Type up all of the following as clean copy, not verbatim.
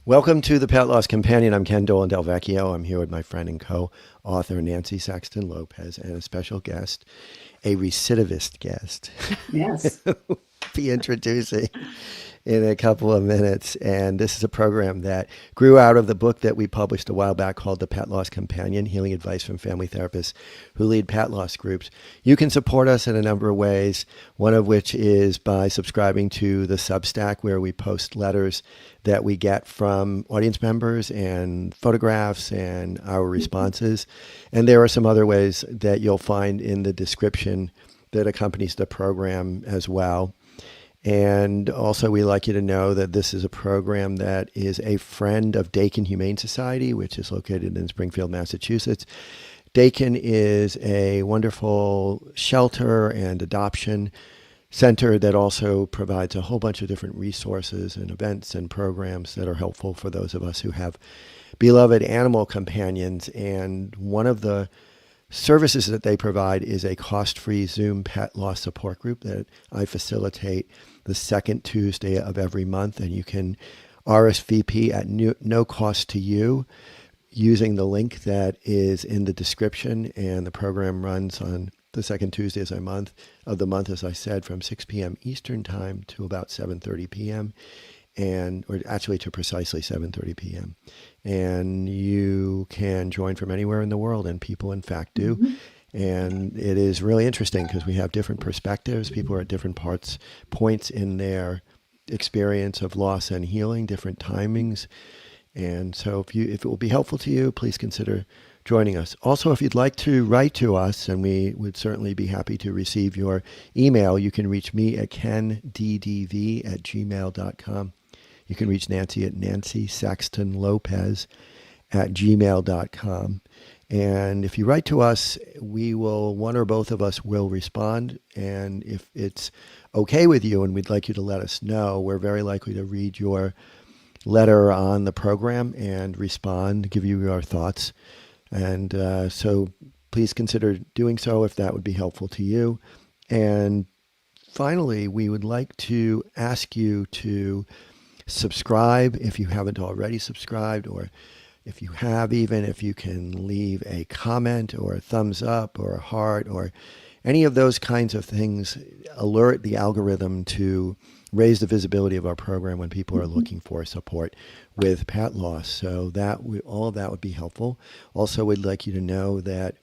Welcome to the Pet Loss Companion. I'm Ken Dolan-Del Vecchio. I'm here with my friend and co-author Nancy Saxton-Lopez and a special guest, a recidivist guest. Yes. Be introducing in a couple of minutes. And this is a program that grew out of the book that we published a while back called The Pet Loss Companion, Healing Advice from Family Therapists Who Lead Pet Loss Groups. You can support us in a number of ways, one of which is by subscribing to the Substack, where we post letters that we get from audience members and photographs and our responses. And there are some other ways that you'll find in the description that accompanies the program as well. And also, we like you to know that this is a program that is a friend of Dakin Humane Society, which is located in Springfield, Massachusetts. Dakin is a wonderful shelter and adoption center that also provides a whole bunch of different resources and events and programs that are helpful for those of us who have beloved animal companions. And one of the services that they provide is a cost-free Zoom pet loss support group that I facilitate the second Tuesday of every month. And you can RSVP at no cost to you using the link that is in the description. And the program runs on the second Tuesday of the month, as I said, from 6 p.m. Eastern time to about 7:30 p.m. or actually to precisely 7:30 p.m. And you can join from anywhere in the world, and people in fact do. Mm-hmm. And it is really interesting because we have different perspectives. People are at different points in their experience of loss and healing, different timings. And so if it will be helpful to you, please consider joining us. Also, if you'd like to write to us, and we would certainly be happy to receive your email, you can reach me at kenddv@gmail.com. You can reach Nancy at nancysaxtonlopez@gmail.com. And if you write to us, one or both of us will respond. And if it's okay with you and we'd like you to let us know, we're very likely to read your letter on the program and respond, give you our thoughts. And so please consider doing so if that would be helpful to you. And finally, we would like to ask you to subscribe if you haven't already subscribed, or if you have, even if you can leave a comment or a thumbs up or a heart or any of those kinds of things, alert the algorithm to raise the visibility of our program when people are looking for support with pet loss. So all of that would be helpful. Also, we'd like you to know that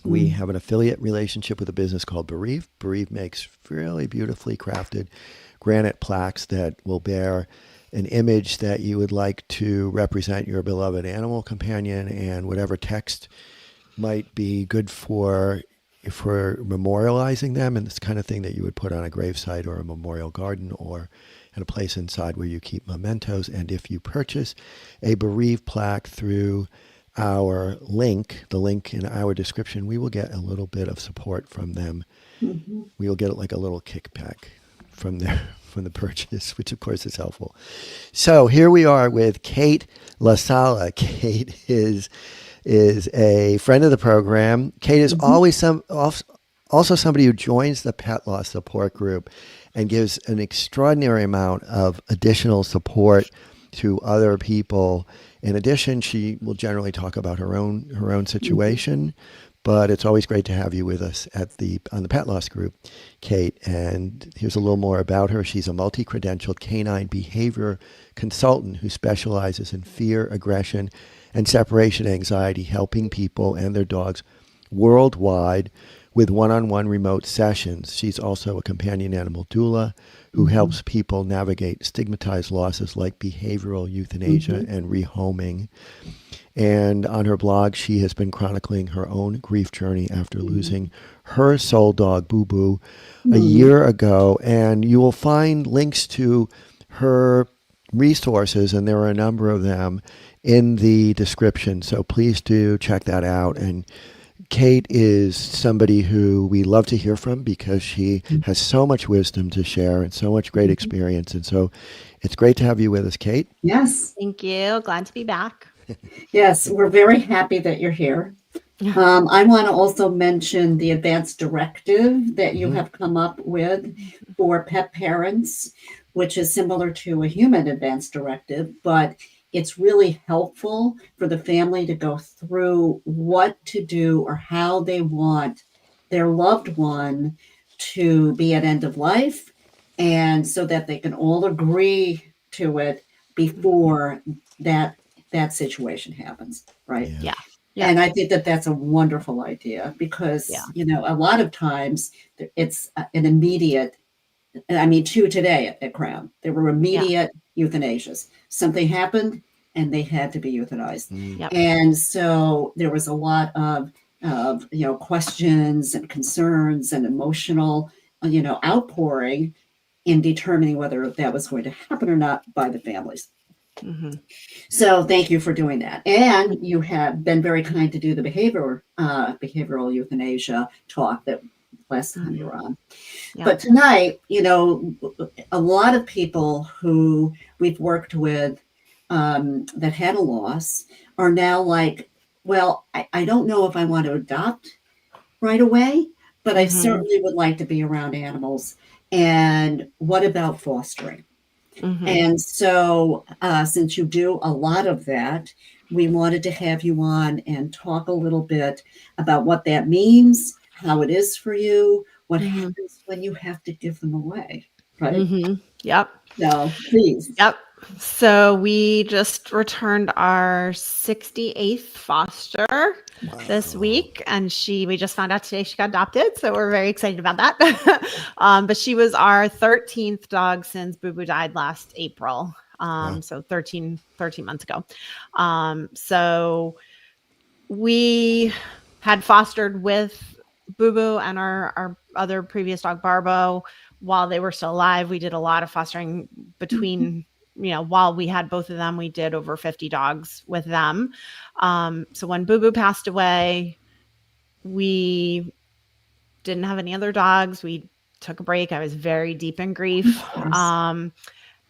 we have an affiliate relationship with a business called Bereave. Bereave makes really beautifully crafted granite plaques that will bear an image that you would like to represent your beloved animal companion, and whatever text might be good for memorializing them, and this kind of thing that you would put on a gravesite or a memorial garden or at a place inside where you keep mementos. And if you purchase a Bereave plaque through the link in our description, we will get a little bit of support from them. Mm-hmm. We will get like a little kickback from the purchase, which of course is helpful. So here we are with Kate LaSala. Kate is a friend of the program. Kate is always also somebody who joins the pet loss support group and gives an extraordinary amount of additional support to other people. In addition, she will generally talk about her own situation, but it's always great to have you with us on the pet loss group, Kate. And here's a little more about her. She's a multi-credentialed canine behavior consultant who specializes in fear, aggression, and separation anxiety, helping people and their dogs worldwide with one-on-one remote sessions. She's also a companion animal doula who helps people navigate stigmatized losses like behavioral euthanasia and rehoming. And on her blog, she has been chronicling her own grief journey after losing her soul dog, BooBoo, a year ago. And you will find links to her resources, and there are a number of them, in the description. So please do check that out. And Kate is somebody who we love to hear from because she has so much wisdom to share and so much great experience. And so it's great to have you with us, Kate. Yes. Thank you. Glad to be back. Yes, we're very happy that you're here. I want to also mention the advanced directive that you have come up with for pet parents which is similar to a human advance directive, but it's really helpful for the family to go through what to do or how they want their loved one to be at end of life, and so that they can all agree to it before that situation happens, right? Yeah. Yeah. Yeah. And I think that that's a wonderful idea because, Yeah. a lot of times it's an immediate, I mean, two today at Crown, there were immediate euthanasias. Something happened and they had to be euthanized. Mm. Yep. And so there was a lot of questions and concerns and emotional, outpouring in determining whether that was going to happen or not by the families. Mm-hmm. So thank you for doing that. And you have been very kind to do the behavioral euthanasia talk that last time you were on. Yeah. But tonight, a lot of people who we've worked with that had a loss are now like, well, I don't know if I want to adopt right away, but I certainly would like to be around animals. And what about fostering? Mm-hmm. And so, since you do a lot of that, we wanted to have you on and talk a little bit about what that means, how it is for you, what happens when you have to give them away, right? Mm-hmm. Yep. So, please. Yep. So we just returned our 68th foster this week, and we just found out today she got adopted. So we're very excited about that. But she was our 13th dog since BooBoo died last April. So 13 months ago. So we had fostered with BooBoo and our other previous dog, Barbo, while they were still alive. We did a lot of fostering between, while we had both of them, we did over 50 dogs with them. So when BooBoo passed away, we didn't have any other dogs. We took a break. I was very deep in grief.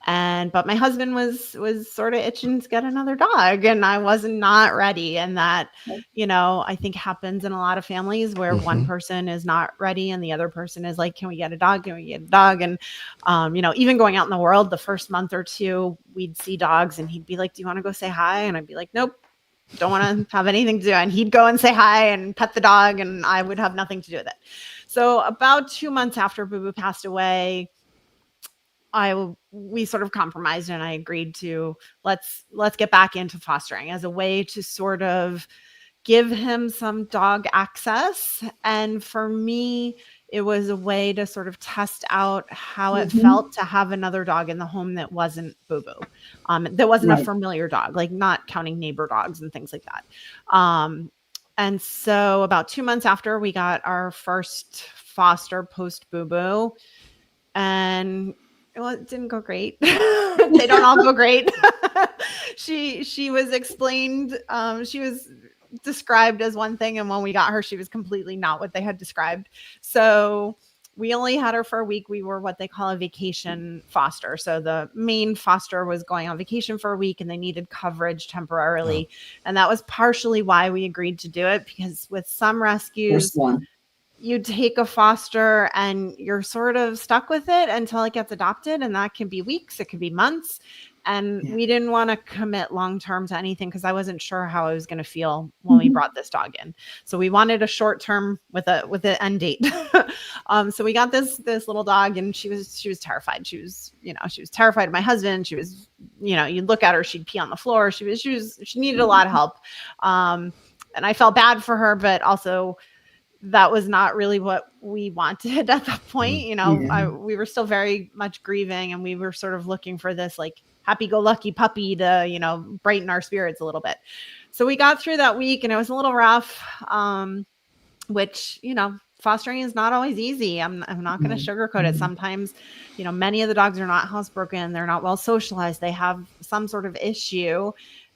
But my husband was sort of itching to get another dog, and I was not ready. And that, I think happens in a lot of families where one person is not ready and the other person is like, can we get a dog? Can we get a dog? And, even going out in the world, the first month or two, we'd see dogs and he'd be like, do you want to go say hi? And I'd be like, nope, don't want to have anything to do. And he'd go and say hi and pet the dog, and I would have nothing to do with it. So about 2 months after BooBoo passed away, we sort of compromised, and I agreed to let's get back into fostering as a way to sort of give him some dog access. And for me, it was a way to sort of test out how it felt to have another dog in the home that wasn't BooBoo, that wasn't a familiar dog, like not counting neighbor dogs and things like that. And so about 2 months after, we got our first foster post BooBoo, and it didn't go great. They don't all go great. She was explained. She was described as one thing, and when we got her, she was completely not what they had described. So we only had her for a week. We were what they call a vacation foster. So the main foster was going on vacation for a week, and they needed coverage temporarily. And that was partially why we agreed to do it, because with some rescues, you take a foster and you're sort of stuck with it until it gets adopted. And that can be weeks, it could be months. And we didn't want to commit long-term to anything because I wasn't sure how I was going to feel when we brought this dog in. So we wanted a short-term with an end date. So we got this little dog, and she was terrified. She was terrified of my husband. She was, you'd look at her, she'd pee on the floor. She needed a lot of help. And I felt bad for her, but also that was not really what we wanted at that point. We were still very much grieving, and we were sort of looking for this like happy-go-lucky puppy to, brighten our spirits a little bit. So we got through that week, and it was a little rough, which, fostering is not always easy. I'm not going to sugarcoat it. Sometimes, many of the dogs are not housebroken. They're not well socialized. They have some sort of issue,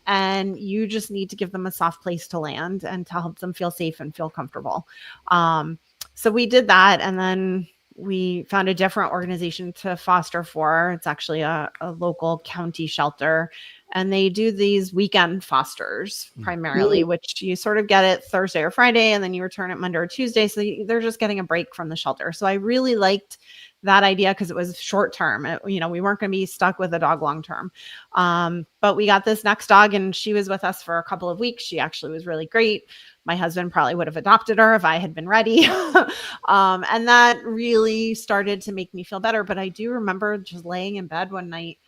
and you just need to give them a soft place to land and to help them feel safe and feel comfortable. So we did that. And then we found a different organization to foster for. It's actually a local county shelter. And they do these weekend fosters primarily, which you sort of get it Thursday or Friday, and then you return it Monday or Tuesday. So they're just getting a break from the shelter. So I really liked that idea because it was short term. We weren't going to be stuck with a dog long term. But we got this next dog and she was with us for a couple of weeks. She actually was really great. My husband probably would have adopted her if I had been ready. And that really started to make me feel better. But I do remember just laying in bed one night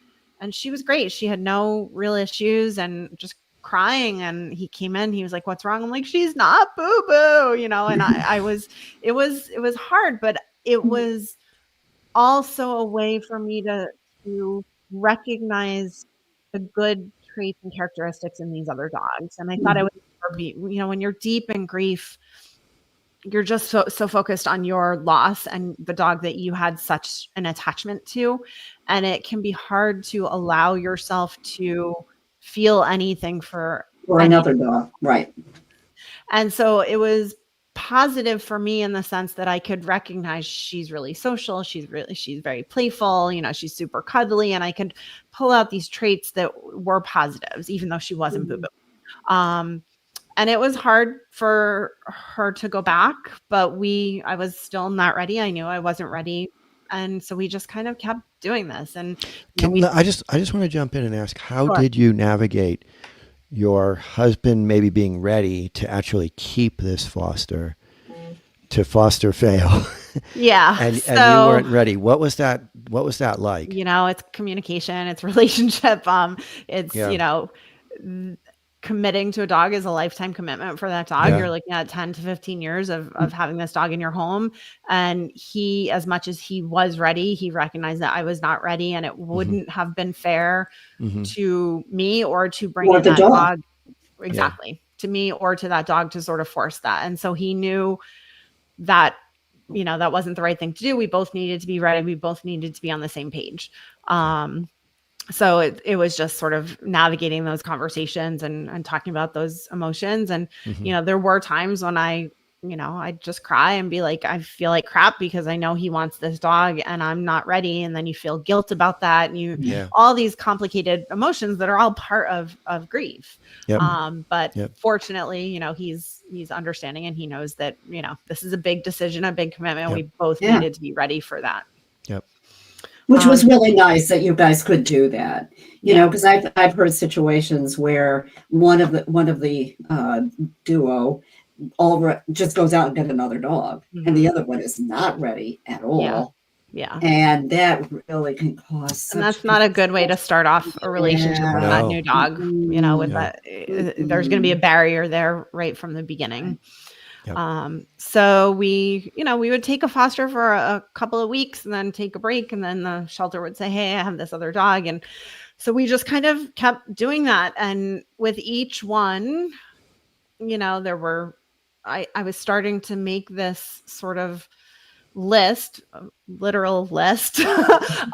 and she was great. She had no real issues and just crying. And he came in, he was like, "What's wrong?" I'm like, "She's not BooBoo," and it was hard, but it was also a way for me to recognize the good traits and characteristics in these other dogs. And I thought I would never be, when you're deep in grief, you're just so focused on your loss and the dog that you had such an attachment to. And it can be hard to allow yourself to feel anything for another dog. Right. And so it was positive for me in the sense that I could recognize she's really social. She's very playful, she's super cuddly, and I could pull out these traits that were positives, even though she wasn't BooBoo. And it was hard for her to go back, but I was still not ready. I knew I wasn't ready. And so we just kind of kept doing this. And I just want to jump in and ask, how did you navigate your husband maybe being ready to actually keep this foster, to foster fail? Yeah. and you weren't ready. What was that like? It's communication, it's relationship. It's, committing to a dog is a lifetime commitment for that dog. Yeah. You're looking at 10 to 15 years of having this dog in your home. And he, as much as he was ready, he recognized that I was not ready, and it wouldn't have been fair to me or to bring in that dog. Exactly. Yeah. To me or to that dog to sort of force that. And so he knew that, that wasn't the right thing to do. We both needed to be ready. We both needed to be on the same page. So it was just sort of navigating those conversations and talking about those emotions. And, there were times when I'd just cry and be like, I feel like crap because I know he wants this dog and I'm not ready. And then you feel guilt about that. And all these complicated emotions that are all part of grief. Yep. But fortunately, he's understanding, and he knows that, this is a big decision, a big commitment. Yep. We both needed to be ready for that. Yep. Which was really nice that you guys could do that, because I've heard situations where one of the duo just goes out and get another dog, and the other one is not ready at all. Yeah. And that really can cause. And that's not a good way to start off a relationship with that new dog. That there's going to be a barrier there right from the beginning. Yep. So we would take a foster for a couple of weeks and then take a break. And then the shelter would say, "Hey, I have this other dog." And so we just kind of kept doing that. And with each one, I was starting to make this sort of literal list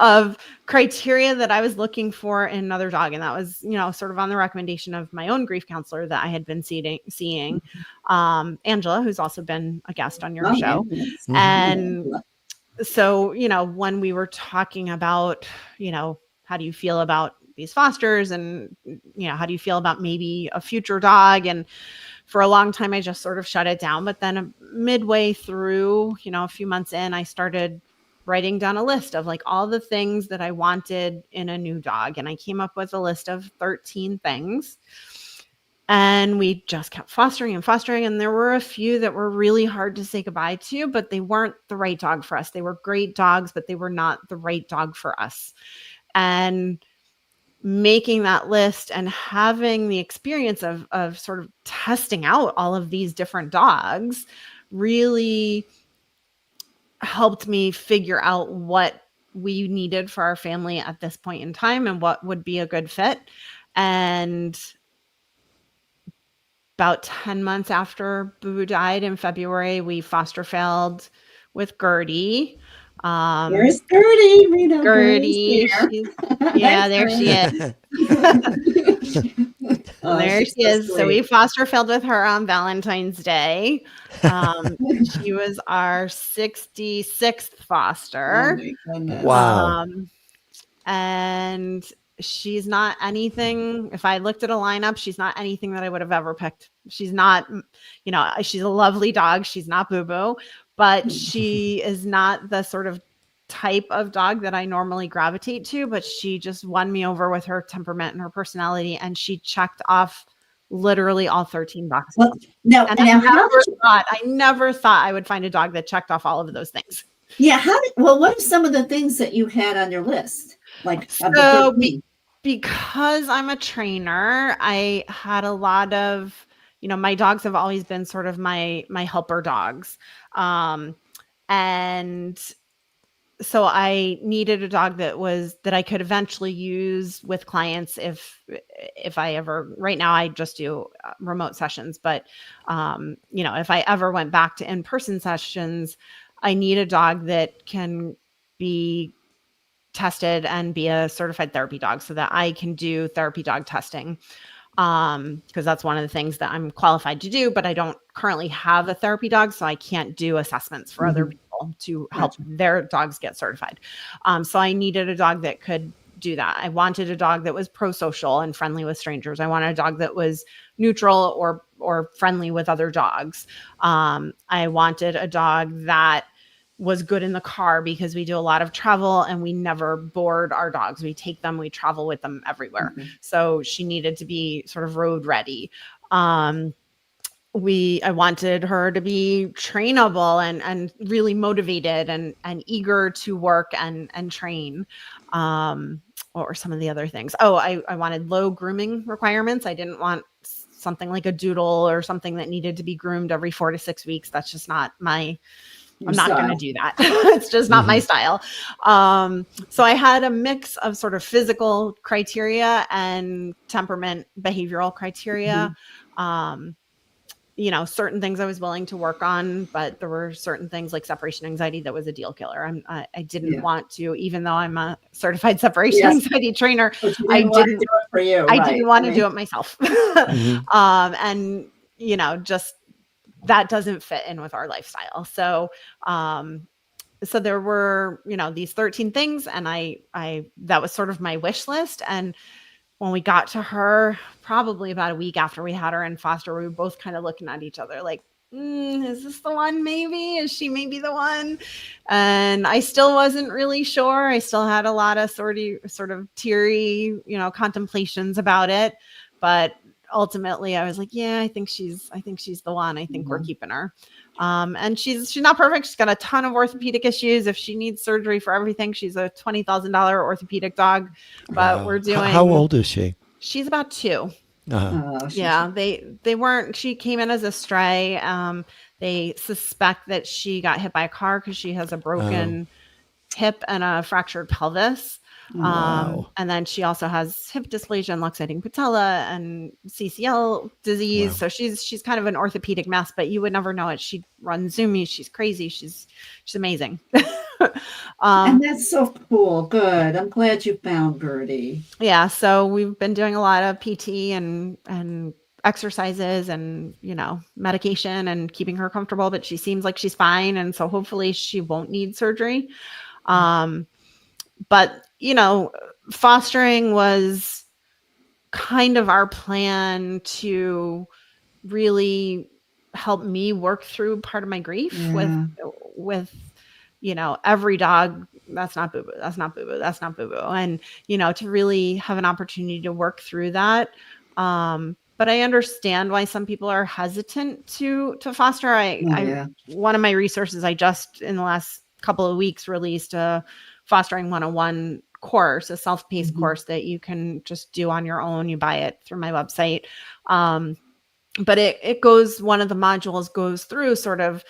of criteria that I was looking for in another dog. And that was, sort of on the recommendation of my own grief counselor that I had been seeing, Angela, who's also been a guest on your show. And so, when we were talking about, how do you feel about these fosters and, how do you feel about maybe a future dog? And for a long time, I just sort of shut it down. But then midway through, a few months in, I started writing down a list of like all the things that I wanted in a new dog. And I came up with a list of 13 things. And we just kept fostering and fostering. And there were a few that were really hard to say goodbye to, but they weren't the right dog for us. They were great dogs, but they were not the right dog for us. And making that list and having the experience of sort of testing out all of these different dogs really helped me figure out what we needed for our family at this point in time and what would be a good fit. And about 10 months after BooBoo died in February, we foster failed with Gertie. There's Gertie, Rita. Gertie. There she is. There she is. So we foster failed with her on Valentine's Day. She was our 66th foster. Oh my goodness. Wow. And she's not anything. If I looked at a lineup, she's not anything that I would have ever picked. She's not, she's a lovely dog. She's not BooBoo, but she is not the sort of type of dog that I normally gravitate to, but she just won me over with her temperament and her personality, and she checked off literally all 13 boxes. Well, now, And now how did you, I never thought I would find a dog that checked off all of those things. yeah, what are some of the things that you had on your list? Like, of the So 13? because I'm a trainer, I had a lot of, my dogs have always been sort of my helper dogs. And so I needed a dog that I could eventually use with clients if I ever, right now I just do remote sessions, but if I ever went back to in-person sessions, I need a dog that can be tested and be a certified therapy dog so that I can do therapy dog testing. Because that's one of the things that I'm qualified to do, but I don't currently have a therapy dog, so I can't do assessments for other people to help their dogs get certified. So I needed a dog that could do that. I wanted a dog that was pro-social and friendly with strangers. I wanted a dog that was neutral or friendly with other dogs. I wanted a dog that was good in the car because we do a lot of travel and we never board our dogs. We take them, we travel with them everywhere. So she needed to be sort of road ready. I wanted her to be trainable and really motivated and eager to work and train. What were some of the other things? Oh, I wanted low grooming requirements. I didn't want something like a doodle or something that needed to be groomed every 4 to 6 weeks. That's just not I'm not going to do that. It's just not my style. So I had a mix of sort of physical criteria and temperament behavioral criteria. Certain things I was willing to work on, but there were certain things like separation anxiety that was a deal killer. I didn't want to, even though I'm a certified separation anxiety trainer, I didn't do it for you. I didn't want to do it myself. And just that doesn't fit in with our lifestyle. So, so there were, these 13 things, and that was sort of my wish list. And when we got to her, probably about a week after we had her in foster, we were both kind of looking at each other like, is this the one? Maybe, is she maybe the one? And I still wasn't really sure. I still had a lot of sort of teary, contemplations about it, but ultimately I was like, yeah, I think she's the one. I think we're keeping her. And she's not perfect. She's got a ton of orthopedic issues. If she needs surgery for everything, she's a $20,000 orthopedic dog, but we're doing. How old is she? She's about 2. Yeah, they weren't. She came in as a stray. They suspect that she got hit by a car because she has a broken hip and a fractured pelvis. And then she also has hip dysplasia and luxating patella and CCL disease. So she's kind of an orthopedic mess, but you would never know it. She runs Zoomies. She's crazy. She's amazing. And that's so cool. Good. I'm glad you found Birdie. Yeah. So we've been doing a lot of PT and exercises and, medication and keeping her comfortable, but she seems like she's fine. And so hopefully she won't need surgery. But, fostering was kind of our plan to really help me work through part of my grief with, every dog. That's not BooBoo. That's not BooBoo. That's not BooBoo. And, to really have an opportunity to work through that. But I understand why some people are hesitant to foster. One of my resources, I just in the last couple of weeks released a Fostering 101 course, a self-paced course that you can just do on your own. You buy it through my website. But it goes, one of the modules goes through sort of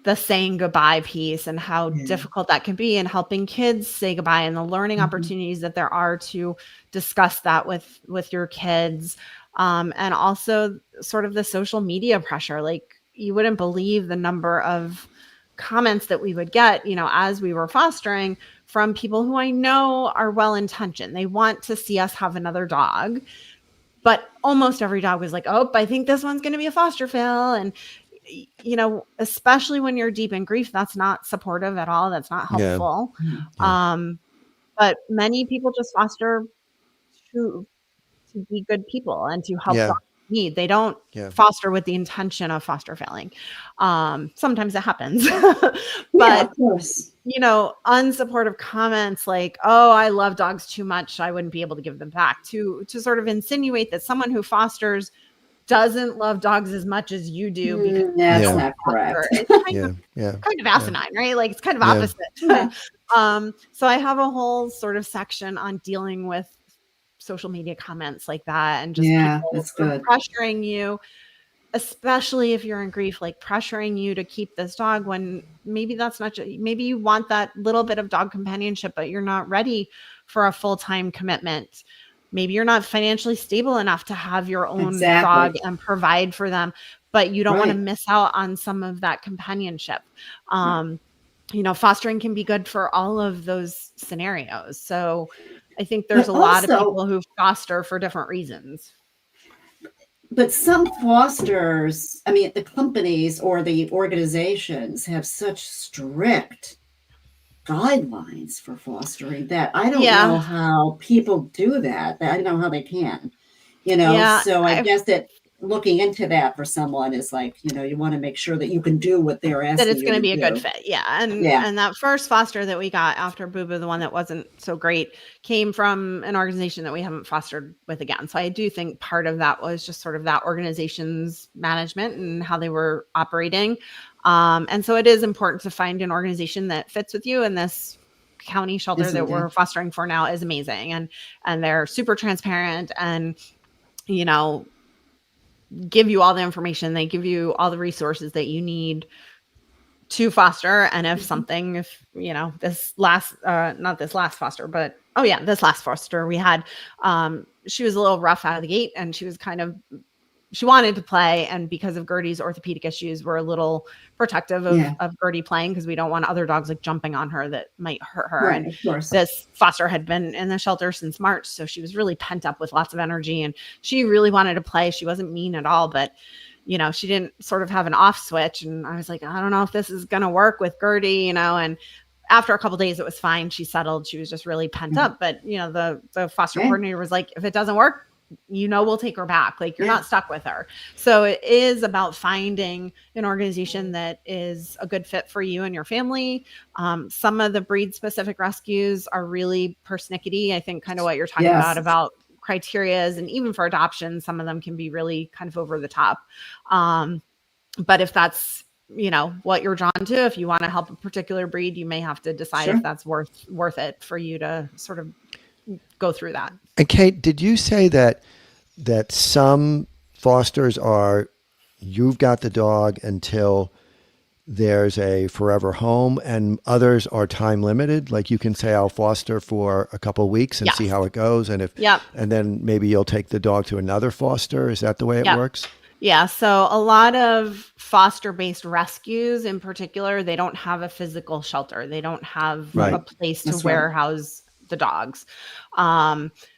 the saying goodbye piece and how difficult that can be, and helping kids say goodbye and the learning opportunities that there are to discuss that with your kids. And also sort of the social media pressure. Like, you wouldn't believe the number of comments that we would get, as we were fostering, from people who I know are well-intentioned. They want to see us have another dog, but almost every dog was like, oh, I think this one's going to be a foster fill. And, especially when you're deep in grief, that's not supportive at all. That's not helpful. But many people just foster to be good people and to help dogs need. They don't Yeah. foster with the intention of foster failing. Sometimes it happens, Yeah, but of course. unsupportive comments like, "Oh, I love dogs too much, I wouldn't be able to give them back," to sort of insinuate that someone who fosters doesn't love dogs as much as you do because you That's Yeah. don't not foster. correct. It's Yeah. Yeah. kind of Yeah. asinine, right? Like, it's kind of Yeah. opposite. Yeah. So I have a whole sort of section on dealing with social media comments like that, and just Yeah, people that's sort of good. pressuring you, especially if you're in grief, like pressuring you to keep this dog when maybe that's not maybe you want that little bit of dog companionship, but you're not ready for a full-time commitment. Maybe you're not financially stable enough to have your own dog Exactly. and provide for them, but you don't want to Right. miss out on some of that companionship. Fostering can be good for all of those scenarios. So I think there's But a lot of also, people who foster for different reasons. but some fosters, I mean, the companies or the organizations have such strict guidelines for fostering that I don't know Yeah. how people do that. I don't know how they can, Yeah. So I guess that looking into that for someone is like, you want to make sure that you can do what they're That asking it's you gonna to be a good do. fit, yeah, and Yeah. and that first foster that we got after BooBoo, the one that wasn't so great, came from an organization that we haven't fostered with again, so I do think part of that was just sort of that organization's management and how they were operating, and so it is important to find an organization that fits with you, and this county shelter Isn't that it? we're fostering for now is amazing, and they're super transparent and, you know, give you all the information, they give you all the resources that you need to foster. And if Mhm. something, if this last not this last foster, but this last foster we had, she was a little rough out of the gate, and she wanted to play, and because of Gertie's orthopedic issues, we're a little protective Yeah. of Gertie playing, because we don't want other dogs like jumping on her that might hurt her. Right. And Of course. this foster had been in the shelter since March, so she was really pent up with lots of energy, and she really wanted to play. She wasn't mean at all, but she didn't sort of have an off switch. And I was like, I don't know if this is going to work with Gertie, and after a couple days, it was fine. She settled. She was just really pent Mhm. up. But, the foster Okay. coordinator was like, if it doesn't work, we'll take her back. Like, you're Yeah. not stuck with her. So it is about finding an organization that is a good fit for you and your family. Some of the breed specific rescues are really persnickety. I think kind of what you're talking Yes. about criterias, and even for adoption, some of them can be really kind of over the top. But if that's what you're drawn to, if you want to help a particular breed, you may have to decide Sure. if that's worth it for you to sort of go through that. And Kate, did you say that some fosters are, you've got the dog until there's a forever home, and others are time limited? Like, you can say, I'll foster for a couple of weeks and Yes. see how it goes, and Yep. and then maybe you'll take the dog to another foster. Is that the way it Yep. works? Yeah. So a lot of foster-based rescues in particular, they don't have a physical shelter. They don't have Right. a place to That's right. warehouse the dogs.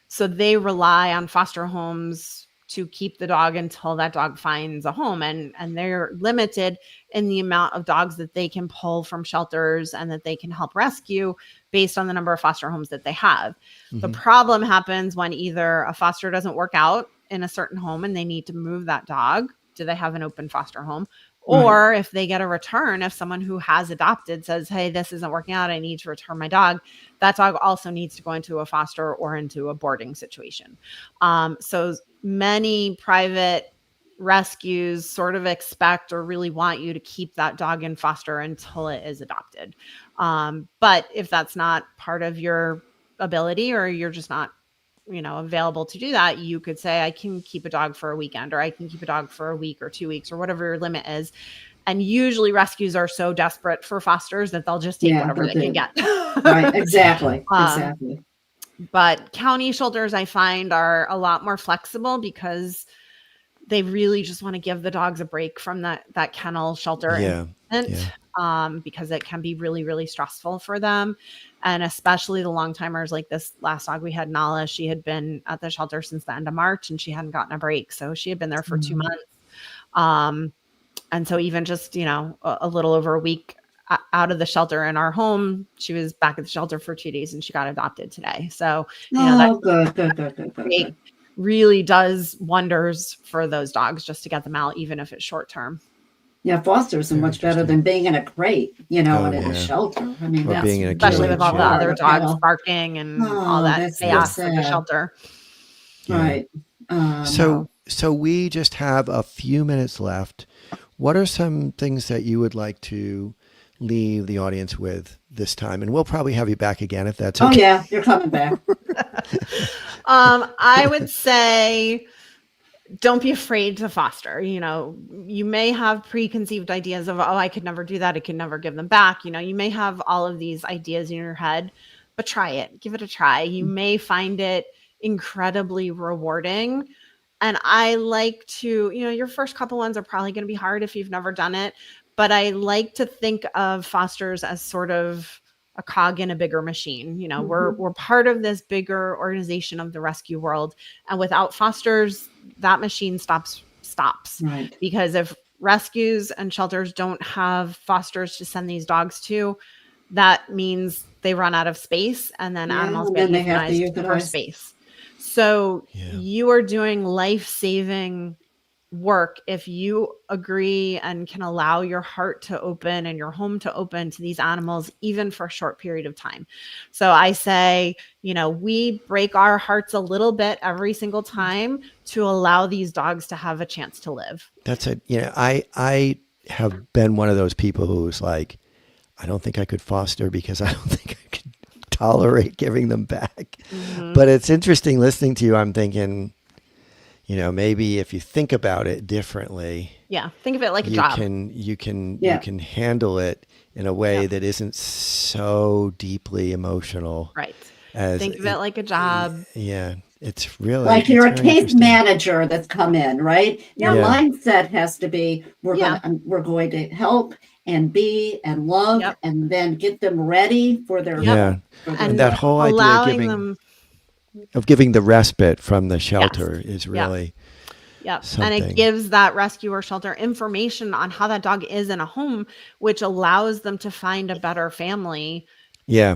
So they rely on foster homes to keep the dog until that dog finds a home. And they're limited in the amount of dogs that they can pull from shelters and that they can help rescue based on the number of foster homes that they have. The problem happens when either a foster doesn't work out in a certain home and they need to move that dog. Do they have an open foster home? Or if they get a return, if someone who has adopted says, hey, this isn't working out, I need to return my dog, that dog also needs to go into a foster or into a boarding situation. So many private rescues sort of expect or really want you to keep that dog in foster until it is adopted. But if that's not part of your ability, or you're just not available to do that, you could say, I can keep a dog for a weekend, or I can keep a dog for a week or 2 weeks, or whatever your limit is. And usually rescues are so desperate for fosters that they'll just take whatever they can get. Right. Exactly. Exactly. But county shelters, I find, are a lot more flexible because they really just want to give the dogs a break from that kennel shelter environment, because it can be really, really stressful for them. And especially the long timers, like this last dog we had, Nala, she had been at the shelter since the end of March and she hadn't gotten a break. So she had been there for 2 months. And so even just, a little over a week out of the shelter in our home, she was back at the shelter for 2 days and she got adopted today. So, Oh, good. really does wonders for those dogs just to get them out, even if it's short term. Yeah, fosters are Very much better interesting. than being in a crate, and Oh, in a yeah. shelter. I mean, Or that's being in a Especially really with cage, all the yeah. hard other dogs uphill. barking and all Oh, that that's so chaos of the sad. shelter. Yeah. Right. So we just have a few minutes left. What are some things that you would like to leave the audience with this time? And we'll probably have you back again if that's Oh okay. yeah, you're coming back. I would say don't be afraid to foster. You may have preconceived ideas of, oh, I could never do that. I could never give them back. You may have all of these ideas in your head, but try it. Give it a try. You may find it incredibly rewarding. And I like to, your first couple ones are probably going to be hard if you've never done it, but I like to think of fosters as sort of a cog in a bigger machine. We're part of this bigger organization of the rescue world. And without fosters, that machine stops. Right. Because if rescues and shelters don't have fosters to send these dogs to, that means they run out of space, and then Yeah, animals and get then they have to euthanized for euthanize. space. So Yeah. you are doing life-saving work if you agree and can allow your heart to open and your home to open to these animals, even for a short period of time. So I say, we break our hearts a little bit every single time to allow these dogs to have a chance to live. That's it. I have been one of those people who's like, I don't think I could foster because I don't think I could tolerate giving them back. Mm-hmm. But it's interesting listening to you. I'm thinking, maybe if you think about it differently, Yeah. Think of it like a you job. you can handle it in a way that isn't so deeply emotional. Right. As Think of it like a job. Yeah, it's really Like you're a very case interesting. manager that's come in, right? Your Yeah. mindset has to be, we're going to help and be and love, Yep. and then get them ready for their Yeah, and that whole idea allowing them of giving the respite from the shelter is really something. And it gives that rescue or shelter information on how that dog is in a home, which allows them to find a better family. Yeah.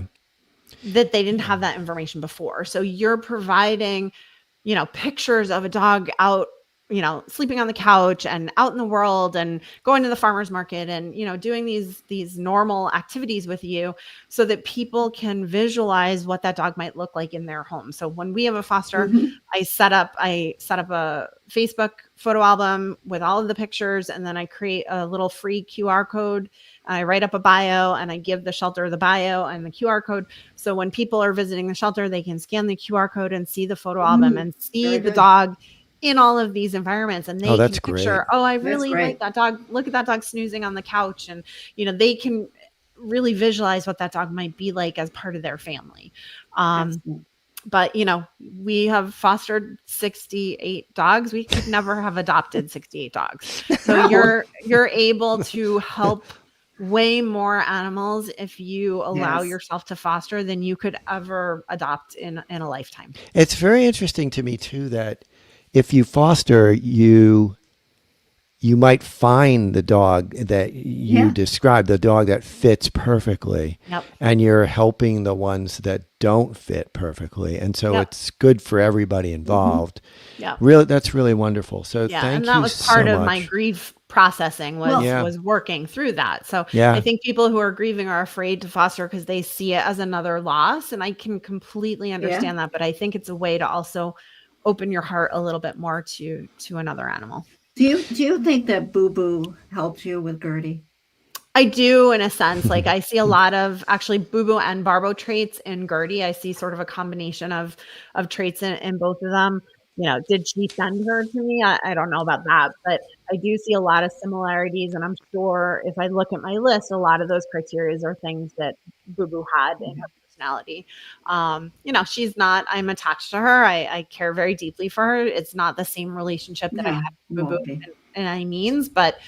That they didn't have that information before. So you're providing, pictures of a dog out, sleeping on the couch and out in the world and going to the farmer's market and, doing these normal activities with you so that people can visualize what that dog might look like in their home. So when we have a foster, I set up a Facebook photo album with all of the pictures, and then I create a little free QR code. I write up a bio and I give the shelter the bio and the QR code. So when people are visiting the shelter, they can scan the QR code and see the photo album and see the dog in all of these environments. And they can picture, I really like that dog. Look at that dog snoozing on the couch. And, they can really visualize what that dog might be like as part of their family. But, we have fostered 68 dogs. We could never have adopted 68 dogs. So you're able to help way more animals if you allow yourself to foster than you could ever adopt in a lifetime. It's very interesting to me too that if you foster, you might find the dog that you described, the dog that fits perfectly. Yep. And you're helping the ones that don't fit perfectly. And so it's good for everybody involved. Yeah. Really, that's really wonderful. So thank you so much. And that was part of my grief processing was working through that. So I think people who are grieving are afraid to foster because they see it as another loss. And I can completely understand that. But I think it's a way to also open your heart a little bit more to another animal. Do you think that BooBoo helped you with Gertie? I do, in a sense. Like I see a lot of actually BooBoo and Barbo traits in Gertie. I see sort of a combination of traits in both of them. Did she send her to me? I don't know about that, but I do see a lot of similarities. And I'm sure if I look at my list, a lot of those criteria are things that BooBoo had in her personality. She's not, I'm attached to her. I care very deeply for her. It's not the same relationship that I have with BooBoo in any means, but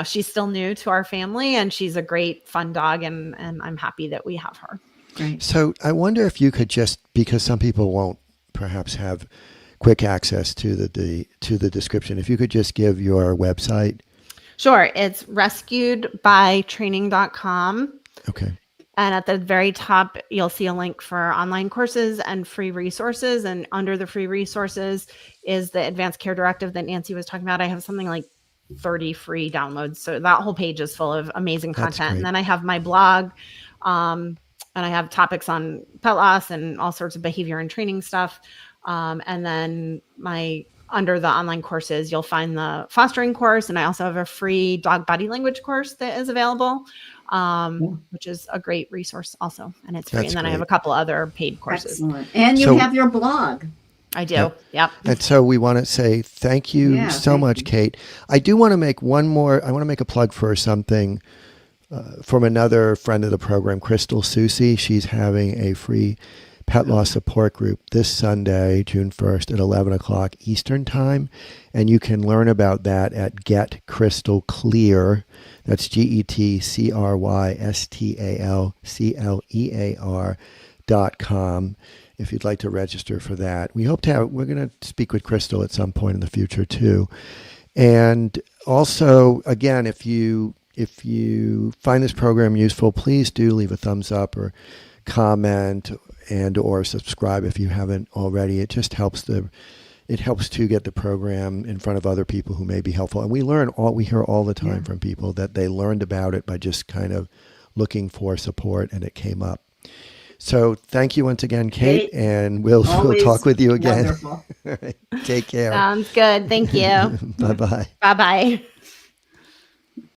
she's still new to our family and she's a great fun dog and I'm happy that we have her. Great. So I wonder if you could just, because some people won't perhaps have quick access to the description, if you could just give your website. Sure. It's rescuedbytraining.com. Okay. And at the very top, you'll see a link for online courses and free resources. And under the free resources is the advanced care directive that Nancy was talking about. I have something like 30 free downloads. So that whole page is full of amazing content. And then I have my blog, and I have topics on pet loss and all sorts of behavior and training stuff. And then under the online courses, you'll find the fostering course. And I also have a free dog body language course that is available, which is a great resource also. And it's free. That's and then great. I have a couple other paid courses. Excellent. And you have your blog. I do. Yep. And so we want to say thank you so much, Kate. I do want to make a plug for something from another friend of the program, Crystal Susi. She's having a free pet loss support group this Sunday, June 1st at 11 o'clock Eastern Time. And you can learn about that at Get Crystal Clear. That's GetCrystalClear.com. If you'd like to register for that. We're going to speak with Crystal at some point in the future too. And also, again, if you find this program useful, please do leave a thumbs up or comment and or subscribe if you haven't already. It just helps to get the program in front of other people who may be helpful. And we hear all the time from people that they learned about it by just kind of looking for support and it came up. So thank you once again, Kate, and we'll talk with you again. Wonderful. All right. Take care. Sounds good. Thank you. Bye-bye. Bye-bye.